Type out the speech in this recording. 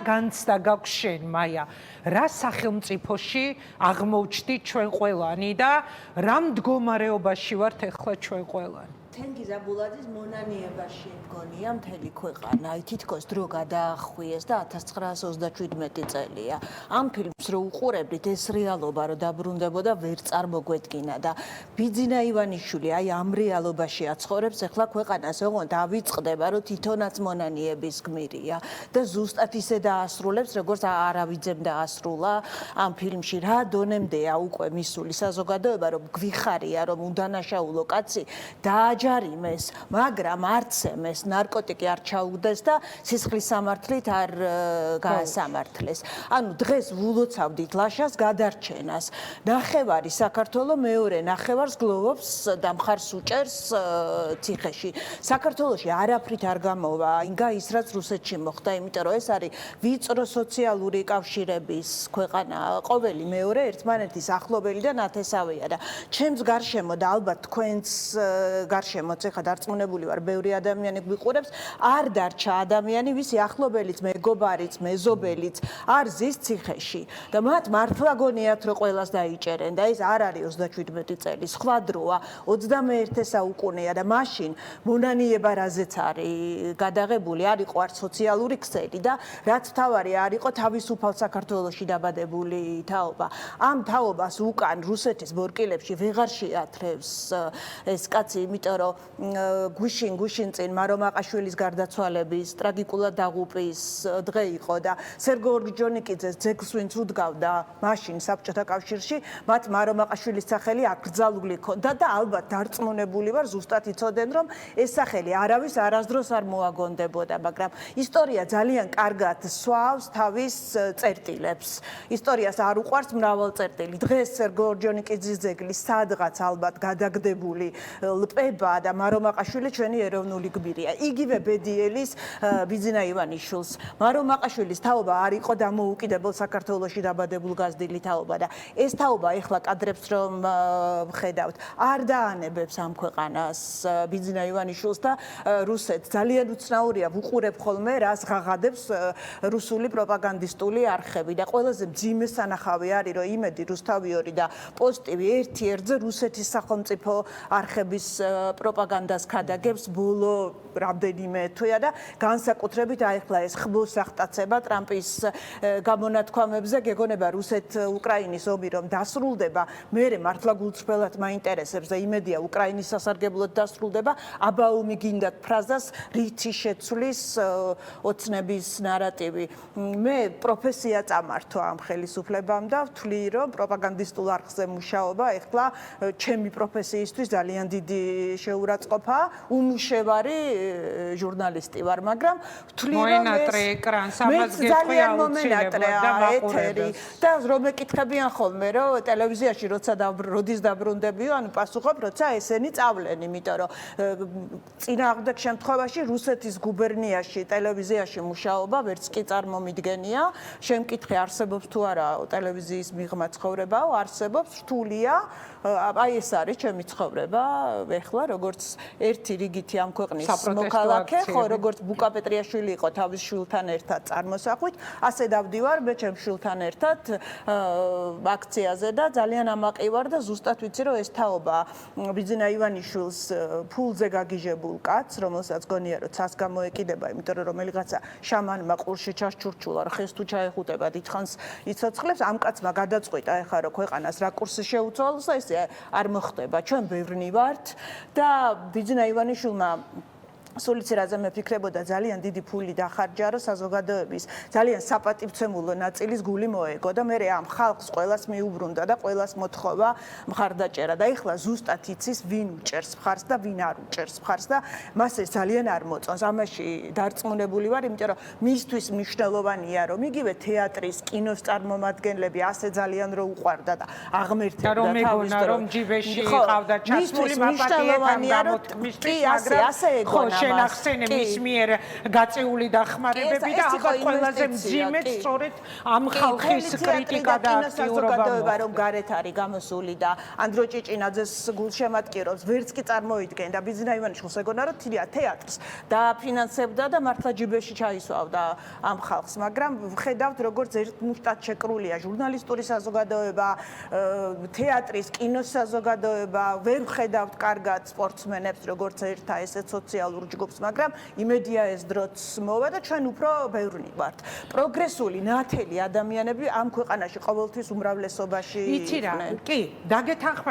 განცდა გაქვს შენ, მაია? რა სახელმწიფოში აღმოჩნდით ჩვენ ყველანი და რა მდგომარეობაში ვართ ახლა ჩვენ ყველანი? თენგიზ აბულაძის მონანიებაში მგონია მთელი ქვეყანა, თითქოს დრო გადაახვიეს და 1927 წელია. ამ ფილმს რო უყურებდით, ეს რეალობა რო დაბრუნდებოდა, ვერ წარმოგვედგინა და ბიძინა ივანიშვილი აი ამ რეალობაში აცხოვრებს ახლა ქვეყანას, ოღონდ ავიწყდება, რომ თვითონაც მონანიების გმირია და ზუსტად ისე დაასრულებს, როგორც არავიძემ დაასრულა ამ ფილმში. რა დონემდეა უკვე მისული საზოგადოება, რომ გვიხარია, რომ უდანაშაულო კაცი ჯარიმეს, მაგრამ არც εμეს ნარკოტიკი არ ჩაუგდეს და სისხლის სამართლით არ გაასამართლეს. ანუ დღეს ვულოცავდით ლაშას გადარჩენას. ნახევარი საქართველოს მეორე ნახევარს გლოვობს და მხარს უჭერს ციხეში. საქართველოში არაფრით არ გამოვა ინგა ის რაც რუსეთში მოხდა, იმიტომ რომ ეს არის ვიწრო სოციალური კავშირების ქვეყანა. ყოველი მეორე ერთმანეთის ახლობელი და ნათესავია და ჩემს გარშემო და ალბათ თქვენს გარშემო ეხლა დარწმუნებული ვარ, ბევრი ადამიანი გვიყურებს, არ დარჩა ადამიანი, ვისი ახლობელიც, მეგობარიც, მეზობელიც არ ზის ციხეში. და მათ მართლა გონიათ, რომ ყველას დაიჭერენ და ეს არ არის 37 წელი, სხვა დროა, 21 საუკუნეა და მაშინ მონანიება რაზეც არის გადაღებული, არ იყო არ სოციალური ქსელი და რაც თავარი არ იყო თავისუფალ საქართველოში დაბადებული თაობა. ამ თაობას უკან რუსეთის ბორკილებში ვეღარ შეათრევს ეს კაცი, იმიტომ რომ გუშინ წინ მარომაყაშვილის გარდაცვალების ტრაგიკულად დაღუპვის დღე იყო და სერგო ორჯონიკიძეს ძეგლს ვინც უდგავდა მაშინ საბჭოთა კავშირში, მათ მარომაყაშვილის სახელი აკრძალული ჰქონდა და ალბათ დარწმუნებული ვარ, ზუსტად იცოდნენ, რომ ეს სახელი არავის არასდროს არ მოაგონდებოდა, მაგრამ ისტორია ძალიან კარგად სვავს თავის წერტილებს. ისტორიას არ უყვარს მრავალწერტილი. დღეს სერგო ორჯონიკიძის ძეგლი სადღაც ალბათ გადაგდებული ლპება და მარომაყაშვილი ჩვენი ეროვნული გმირია. იგივე ბედიელის ბიძინა ივანიშვილს. მარომაყაშვილის თაობა არ იყო დამოუკიდებელ საქართველოში დაბადებულ გაზრდილი თაობა და ეს თაობა ეხლა კადრებს რომ ხედავთ, არ დაანებებს ამ ქვეყანას ბიძინა ივანიშვილს და რუსეთს. ძალიან უცნაურია ვუყურებ ხოლმე რას ღაღადებს რუსული პროპაგანდისტული არხები და ყველაზე მძიმე სანახავი არის, რომ იმედი რუსთავიორი და პოზიტივი ერთ-ერთზე რუსეთის სახელმწიფო არხების პროპაგანდას ქადაგებს ბოლო რამდენიმე თვეა და განსაკუთრებით აი ახლა ეს ხმოსახტაცება ტრამპის გამონათქვამებზე გეგონება რუსეთ-უკრაინის ომი რომ დასრულდება, მერე მართლა გულწრფელად მაინტერესებს და იმედია უკრაინის სასარგებლოდ დასრულდება, აბა ომი გინდათ ფრაზას რითი შეცვლის ოცნების ნარატივი. მე პროფესია წამართვა ამ ხელისუფლებამ და ვთვლი რომ პროპაგანდისტულ არხზე მუშაობა ახლა ჩემი პროფესიისთვის ძალიან დიდი შეურაცხყოფა, უმუშევარი ჟურნალისტი ვარ, მაგრამ ვთვლი რომ ეს ძალიან მომენატრეა ეთერი და რომ ეკითხებიან ხოლმე რომ ტელევიზიაში როდის დაბრუნდებიო, ანუ პასუხობ, როცა ესენი წავლენ, იმიტომ რომ წინააღმდეგ შემთხვევაში რუსეთის გუბერნიაში ტელევიზიაში მუშაობა ვერც კი წარმომიდგენია. შემკითხე არსებობს თუ არა ტელევიზიის მიღმა ცხოვრებაო, არსებობს, რთულია. აი ეს არის ჩემი ცხოვრება, ეხლა როგორც ერთი რიგითი ამ ქვეყნის მოქალაქე, ხო, როგორც ბუკა პეტრიაშვილი იყო თავის შვილთან ერთად წარმოსახვით, ასე დავდივარ მე ჩემ შვილთან ერთად აქციაზე და ძალიან ამაყი ვარ და ზუსტად ვიცი რომ ეს თაობა ბიძინა ივანიშვილს ფულზე გაგიჟებულ კაცს, რომელსაც გონია რომ ცას გამოეკიდება, იმიტომ რომ რომელიღაცა შამანმა ყურში ჩასჩურჩულა, ხეს თუ ჩაეხუტება დიდხანს იცოცხლებს, ამ კაცმა გადაწყვიტა ეხლა რომ ქვეყანას რა კურსი შეუცვალოს და ეს არ მოხდება. ჩვენ ბევრნი ვართ და ბიძინა ივანიშვილმა სულიცერაძე მეფიქრებოდა ძალიან დიდი ფული დახარჯა, რომ საზოგადოების ძალიან საპატივცემულო ნაწილის გული მოეგო და მე ამ ხალხს ყველას მიუბრუნდა და ყველას მოთხოვა მხარდაჭერა და ეხლა ზუსტად იცის ვინ უჭერს მხარს და ვინ არ უჭერს მხარს და მას ეს ძალიან არ მოწონს. ამაში დარწმუნებული ვარ, იმიტომ რომ მისთვის მნიშვნელოვანია, რომ იგივე თეატრის, კინოს წარმომადგენლები ასე ძალიან რო უყვარდა და აღმერთებდა და რომ მეგონა რომ ჯიბეში ყავდა ჩასული მაპატიეთან გამოთ მისთვის, მაგრამ ასე ეგონა. შენ ახსენე მის მიერ გაწეული დახმარებები და ალბათ ყველაზე მძიმედ სწორედ ამ ხალხის კრიტიკა და აქტიურობა რომ გარეთ არის გამოსული და ანდრო ჭიჭინაძეს გულშემატკივრობს ვერც კი წარმოიდგენდა ბიზნა ივანიშვილს ეგონა რომ თეატრს დააფინანსებდა და მართლა ჯიბეში ჩაისვავდა ამ ხალხს მაგრამ ხედავთ როგორც ერთ მუშტად შეკრულია ჟურნალისტური საზოგადოება თეატრის კინოს საზოგადოება ვერ ხედავთ კარგად სპორტსმენებს როგორც ერთ ესეთ სოციალურ ჯგუფს მაგრამ იმედია ეს დროც მოვა და ჩვენ უფრო ბევრნი ვართ პროგრესული ნათელი ადამიანები ამ ქვეყანაში ყოველთვის უმრავლესობაში იცი რა კი დაგეთანხმები